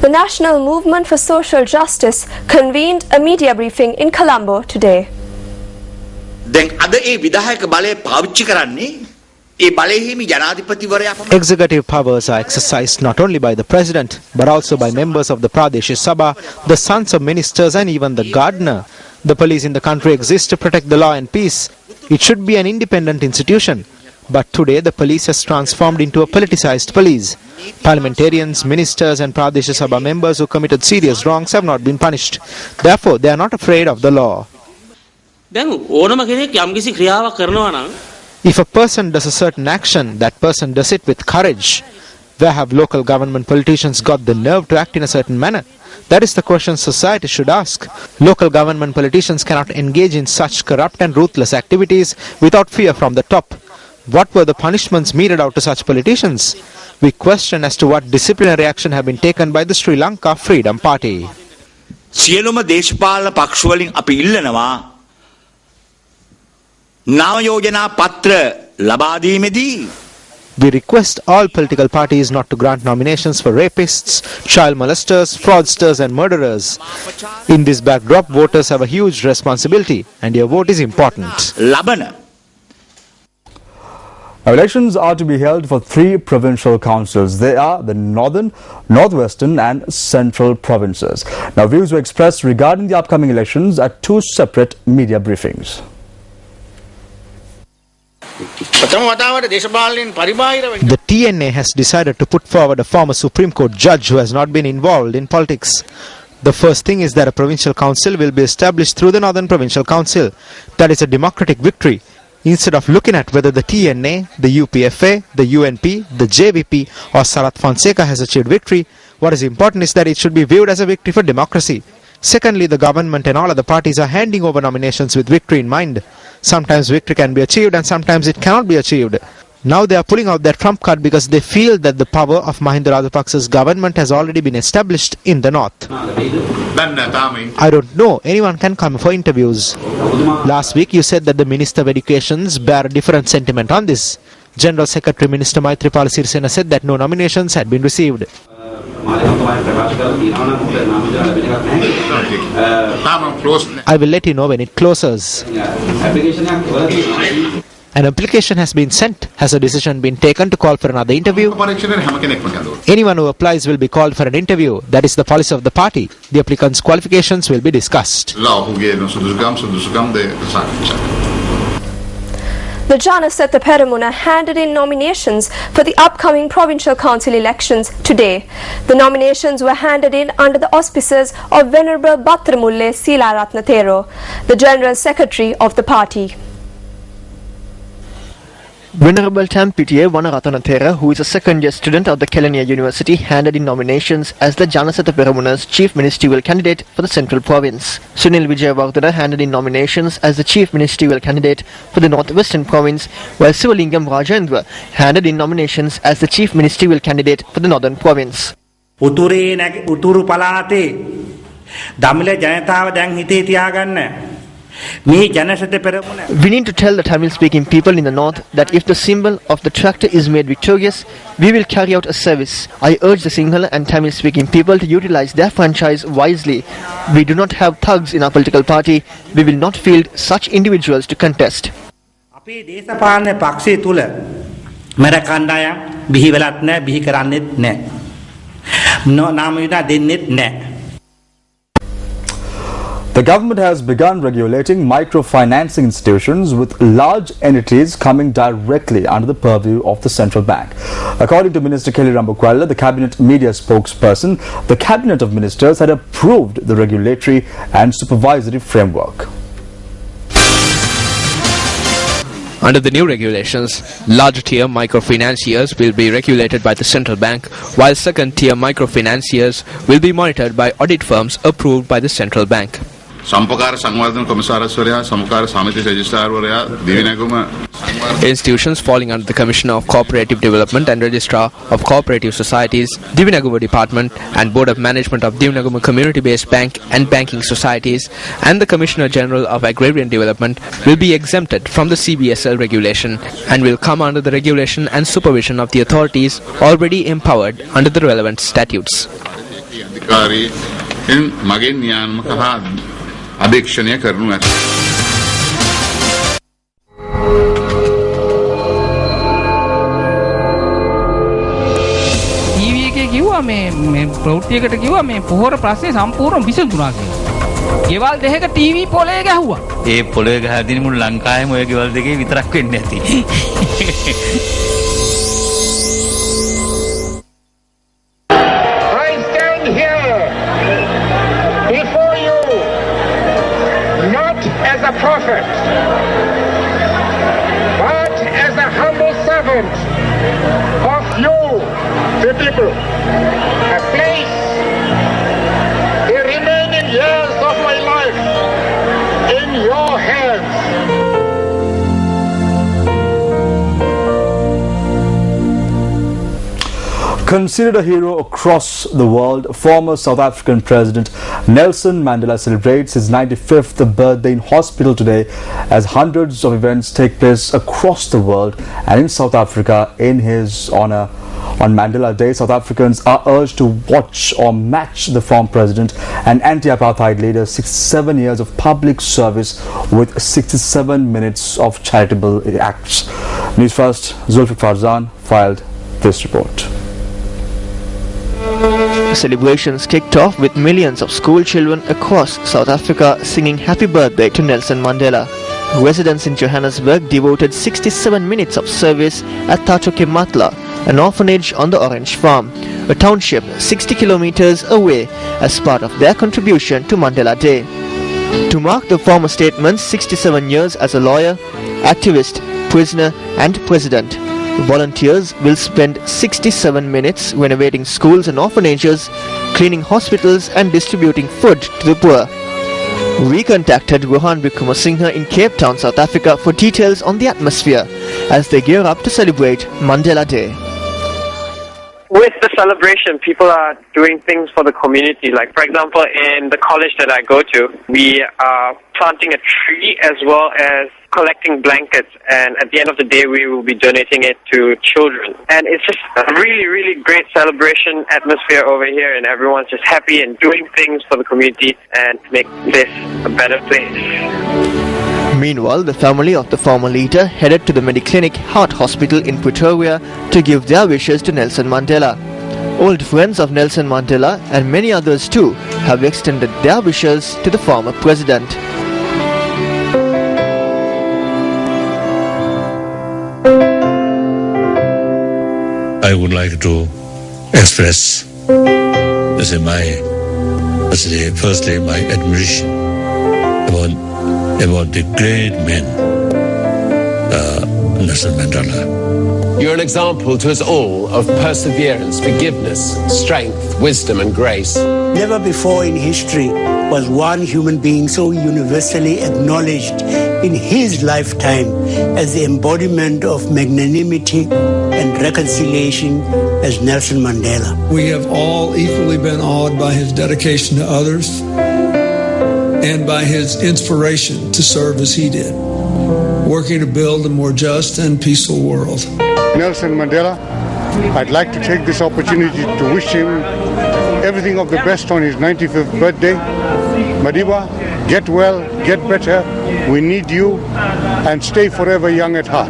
The National Movement for Social Justice convened a media briefing in Colombo today. Executive powers are exercised not only by the President but also by members of the Pradesh Sabha, the sons of ministers and even the gardener. The police in the country exists to protect the law and peace. It should be an independent institution. But today the police has transformed into a politicized police. Parliamentarians, ministers and Pradesh Sabha members who committed serious wrongs have not been punished. Therefore, they are not afraid of the law. If a person does a certain action, that person does it with courage. Where have local government politicians got the nerve to act in a certain manner? That is the question society should ask. Local government politicians cannot engage in such corrupt and ruthless activities without fear from the top. What were the punishments meted out to such politicians? We question as to what disciplinary action have been taken by the Sri Lanka Freedom Party. සියලුම දේශපාලන පක්ෂ වලින් අපි ඉල්ලනවා නාම යෝජනා පත්‍ර ලබා දීමේදී We request all political parties not to grant nominations for rapists, child molesters, fraudsters and murderers. In this backdrop, voters have a huge responsibility and your vote is important. Elections are to be held for 3 provincial councils. They are the Northern, Northwestern and Central provinces. Now, views were expressed regarding the upcoming elections at 2 separate media briefings. The TNA has decided to put forward a former Supreme Court judge who has not been involved in politics. The first thing is that a provincial council will be established through the Northern Provincial Council. That is a democratic victory. Instead of looking at whether the TNA, the UPFA, the UNP, the JVP or Sarath Fonseca has achieved victory, what is important is that it should be viewed as a victory for democracy. Secondly, the government and all other parties are handing over nominations with victory in mind. Sometimes victory can be achieved and sometimes it cannot be achieved. Now they are pulling out their trump card because they feel that the power of Mahinda Rajapaksa's government has already been established in the north. I don't know, anyone can come for interviews. Last week you said that the Minister of Education bear a different sentiment on this. General Secretary Minister Maithripala Sirisena said that no nominations had been received. I will let you know when it closes. An application has been sent. Has a decision been taken to call for another interview? Anyone who applies will be called for an interview. That is the policy of the party. The applicant's qualifications will be discussed. The Janasatha Peramuna handed in nominations for the upcoming provincial council elections today. The nominations were handed in under the auspices of Venerable Batramulle Silaratna Thero, the General Secretary of the party. Venerable Tampitiye Vanarathanathera, who is a second-year student of the Kelaniya University, handed in nominations as the Janasatha Peramuna's chief ministerial candidate for the Central Province. Sunil Vijayawardena handed in nominations as the chief ministerial candidate for the Northwestern Province, while Sivalingam Rajendra handed in nominations as the chief ministerial candidate for the Northern Province. උතුරු පළාතේ දමිළ ජනතාව දැන් හිතේ තියාගන්න. We need to tell the Tamil-speaking people in the north that if the symbol of the tractor is made victorious, we will carry out a service. I urge the Sinhala and Tamil-speaking people to utilize their franchise wisely. We do not have thugs in our political party. We will not field such individuals to contest. අපේ දේශපාලන පක්ෂය තුල මර කණ්ඩායම් බිහි වෙලත් නැහැ, බිහි කරන්නෙත් නැහැ. නාම යුද දෙන්නෙත් නැහැ. The government has begun regulating microfinancing institutions with large entities coming directly under the purview of the central bank. According to Minister Kelly Rambukwala, the cabinet media spokesperson, the cabinet of ministers had approved the regulatory and supervisory framework. Under the new regulations, large-tier microfinanciers will be regulated by the central bank, while second-tier microfinanciers will be monitored by audit firms approved by the central bank. Institutions falling under the Commissioner of Cooperative Development and Registrar of Cooperative Societies, Divinaguma Department and Board of Management of Divinaguma Community-Based Bank and Banking Societies and the Commissioner General of Agrarian Development will be exempted from the CBSL regulation and will come under the regulation and supervision of the authorities already empowered under the relevant statutes. සත්කාරයෙන් මගෙන් න්‍යායාත්මක හා අධීක්ෂණය කරනු ඇත. කිව්වා මේ ප්‍රවෘත්තියකට කිව්වා මේ පොහොර ප්‍රශ්නේ සම්පූර්ණ විසඳුණා කියලා. ගෙවල් දෙකක ටීවී පොලේ ගැහුවා. ඒ පොලේ ගහද්දී මුළු ලංකාවේම ඔය ගෙවල් දෙකේ විතරක් වෙන්නේ නැති. I stand here before you not as a prophet but as a humble servant of you, the people. I place the remaining years of my life in your hands. Considered a hero across the world, former South African President Nelson Mandela celebrates his 95th birthday in hospital today as hundreds of events take place across the world and in South Africa in his honor. On Mandela Day, South Africans are urged to watch or match the former president and anti-apartheid leader 67 years of public service with 67 minutes of charitable acts. Newsfirst, Zulfikar Farzan filed this report. Celebrations kicked off with millions of school children across South Africa singing happy birthday to Nelson Mandela. Residents in Johannesburg devoted 67 minutes of service at Tatoke Matla, an orphanage on the Orange Farm, a township 60 kilometers away, as part of their contribution to Mandela Day. To mark the former statement's 67 years as a lawyer, activist, prisoner and president, volunteers will spend 67 minutes renovating schools and orphanages, cleaning hospitals and distributing food to the poor. We contacted Rohan Wickramasinghe in Cape Town, South Africa for details on the atmosphere as they gear up to celebrate Mandela Day. With the celebration, people are doing things for the community. Like, for example, in the college that I go to, we are planting a tree as well as collecting blankets. And at the end of the day, we will be donating it to children. And it's just a really, really great celebration atmosphere over here. And everyone's just happy and doing things for the community and make this a better place. Meanwhile, the family of the former leader headed to the Mediclinic Heart Hospital in Pretoria to give their wishes to Nelson Mandela. Old friends of Nelson Mandela and many others too have extended their wishes to the former president. I would like to express firstly my admiration about the great man, Nelson Mandela. You're an example to us all of perseverance, forgiveness, strength, wisdom and grace. Never before in history was one human being so universally acknowledged in his lifetime as the embodiment of magnanimity and reconciliation as Nelson Mandela. We have all equally been awed by his dedication to others and by his inspiration to serve as he did, working to build a more just and peaceful world. Nelson Mandela, I'd like to take this opportunity to wish him everything of the best on his 95th birthday. Madiba, get well, get better, we need you, and stay forever young at heart.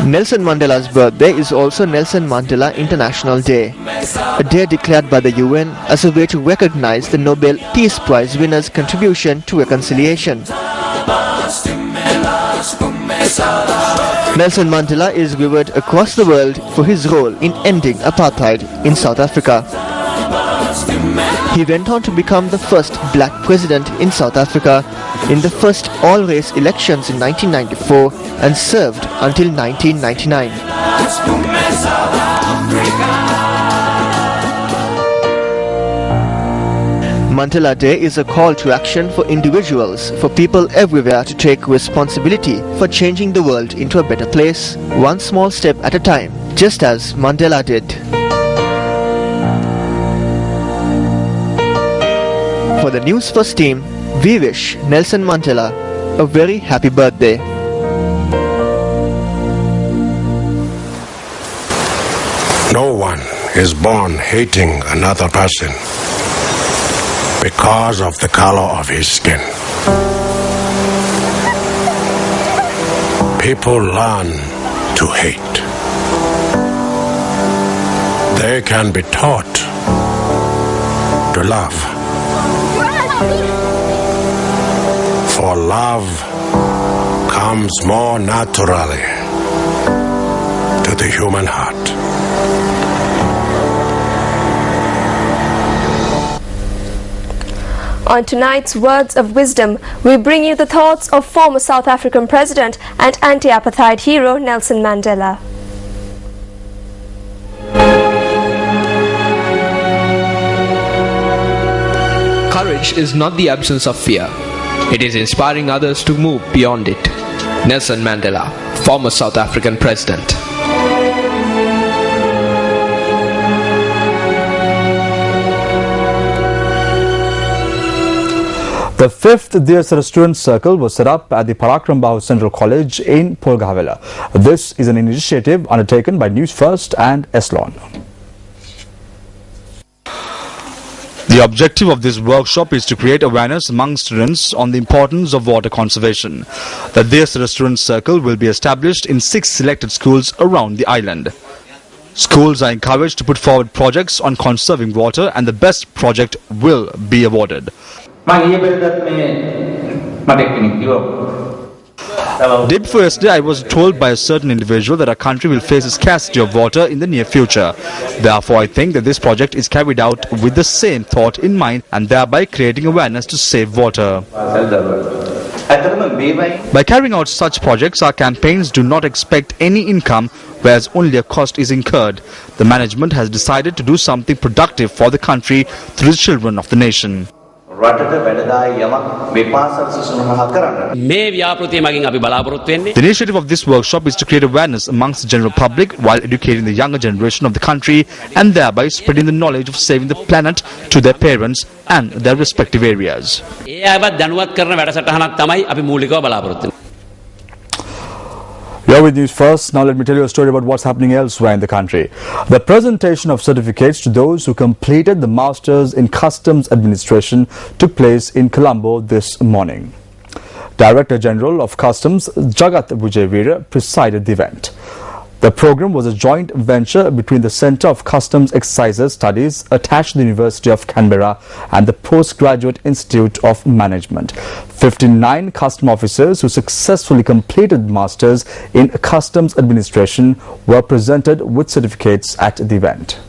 Nelson Mandela's birthday is also Nelson Mandela International Day, a day declared by the UN as a way to recognize the Nobel Peace Prize winner's contribution to reconciliation. Nelson Mandela is revered across the world for his role in ending apartheid in South Africa. He went on to become the first black president in South Africa in the first all-race elections in 1994 and served until 1999. Mandela Day is a call to action for individuals, for people everywhere to take responsibility for changing the world into a better place, one small step at a time, just as Mandela did. For the Newsfirst team, we wish Nelson Mandela a very happy birthday. No one is born hating another person because of the color of his skin. People learn to hate. They can be taught to love. For love comes more naturally to the human heart. On tonight's Words of Wisdom, we bring you the thoughts of former South African President and anti-apartheid hero Nelson Mandela. Courage is not the absence of fear. It is inspiring others to move beyond it. Nelson Mandela, former South African President. The 5th DSR Student Circle was set up at the Parakram Bahu Central College in Polgavela. This is an initiative undertaken by Newsfirst and Eslon. The objective of this workshop is to create awareness among students on the importance of water conservation. The DSR Student Circle will be established in 6 selected schools around the island. Schools are encouraged to put forward projects on conserving water, and the best project will be awarded. Day before yesterday, I was told by a certain individual that our country will face a scarcity of water in the near future. Therefore, I think that this project is carried out with the same thought in mind and thereby creating awareness to save water. By carrying out such projects, our campaigns do not expect any income, whereas only a cost is incurred. The management has decided to do something productive for the country through the children of the nation. The initiative of this workshop is to create awareness amongst the general public while educating the younger generation of the country and thereby spreading the knowledge of saving the planet to their parents and their respective areas. You're with Newsfirst. Now let me tell you a story about what's happening elsewhere in the country. The presentation of certificates to those who completed the Masters in Customs Administration took place in Colombo this morning. Director General of Customs Jagat Vijayveera presided the event. The program was a joint venture between the Centre of Customs Exercises Studies attached to the University of Canberra and the Postgraduate Institute of Management. 59 custom officers who successfully completed Masters in Customs Administration were presented with certificates at the event.